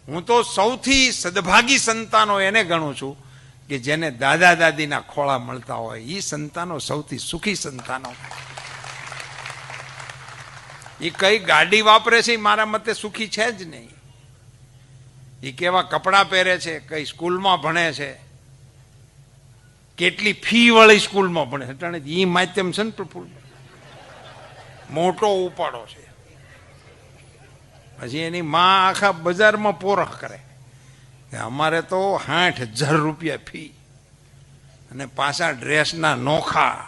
હું તો સૌથી સદભાગી સંતાનો એને ગણું છું કે જેને દાદા દાદીના ખોળા મળતા હોય. એ સંતાનો સૌથી સુખી સંતાનો. એ કઈ ગાડી વાપરે છે મારા મતે સુખી છે જ નહીં. એ કેવા કપડાં પહેરે છે, કઈ સ્કૂલમાં ભણે છે, કેટલી ફી વાળી સ્કૂલમાં ભણે છે. એ માધ્યમ છે ને પ્રફુલ્લ, મોટો ઉપાડો છે. પછી એની માં આખા બજારમાં પોરખ કરે કે અમારે તો 60,000 રૂપિયા ફી અને પાછા ડ્રેસના નોખા,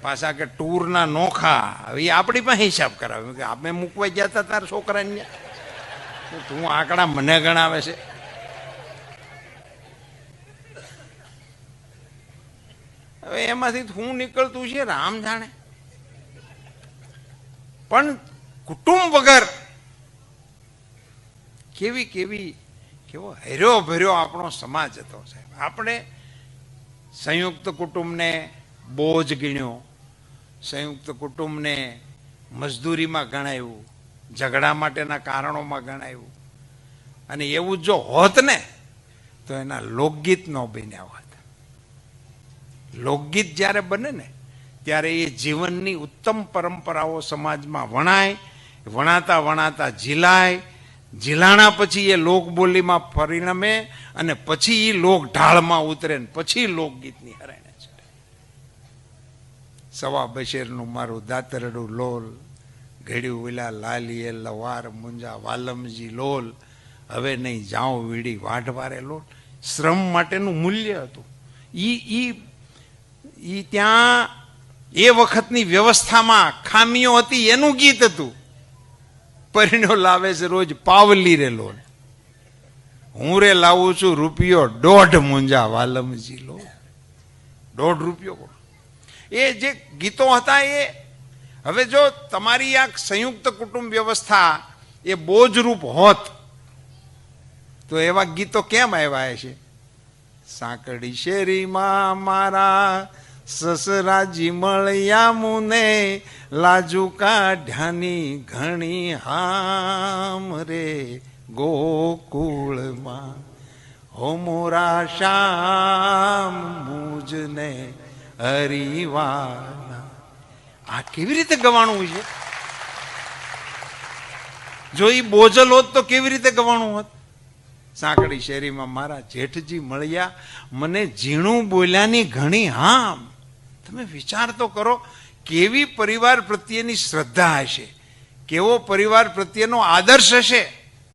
પાછા કે ટૂરના નોખા. હવે એ આપણી પાસે હિસાબ કરાવે કે આપણે મૂકવા ગયા હતા તારા છોકરાને, તું આંકડા મને ગણાવે છે. હવે એમાંથી શું નીકળતું છે રામ જાણે. પણ કુટુંબ વગર કેવો હર્યો ભર્યો આપણો સમાજ હતો સાહેબ. આપણે સંયુક્ત કુટુંબને બોજ ગણ્યો, સંયુક્ત કુટુંબને મજદૂરીમાં ગણાયું, ઝઘડા માટેના કારણોમાં ગણાયું. અને એવું જો હોત ને તો એના લોકગીત ન બન્યા હોત. લોકગીત જ્યારે બને ને ત્યારે એ જીવનની ઉત્તમ પરંપરાઓ સમાજમાં વણાય, વણાતા વણાતા ઝીલાય, ઝીલાણા પછી એ લોકબોલીમાં પરિણમે અને પછી એ લોક ઢાળમાં ઉતરે ને પછી લોકગીતની હરાણે ચડે. સવા બશેરનું મારું દાતરડું લોલ, ઘડ્યું વિલા લાલીએ લવાર મુંજા વાલમજી લોલ, હવે નહીં જાઉં વીડી વાઢવારે લોલ. શ્રમ માટેનું મૂલ્ય હતું. ઈ ત્યાં એ વખતની વ્યવસ્થામાં ખામીઓ હતી એનું ગીત હતું. પરિણ્યો લાવે છે રોજ પાવલી રે લોલ, હું રે લાવું છું રૂપિયો 1.5 મુંજા વાલમજી લોલ. 1.5 રૂપિયો. એ જે ગીતો હતા એ હવે જો તમારી આ સંયુક્ત કુટુંબ વ્યવસ્થા એ બોજરૂપ હોત તો એવા ગીતો કેમ આવ્યા છે? સાંકડી શેરીમાં મારા સસરાજી મળ્યા મુને, લાજુ કાઢ્યાની ઘણી હામ રે ગોકુળમાં, હો મોરા શ્યામ મુજને હરિવાના. આ કેવી રીતે ગવાણું છે? જો એ બોજલ હોત તો કેવી રીતે ગવાણું હોત? સાંકડી શેરીમાં મારા જેઠજી મળ્યા મને, ઝીણું બોલ્યાની ઘણી હામ. તમે વિચાર તો કરો કેવી પરિવાર પ્રત્યેની શ્રદ્ધા હશે, કેવો પરિવાર પ્રત્યેનો આદર્શ હશે.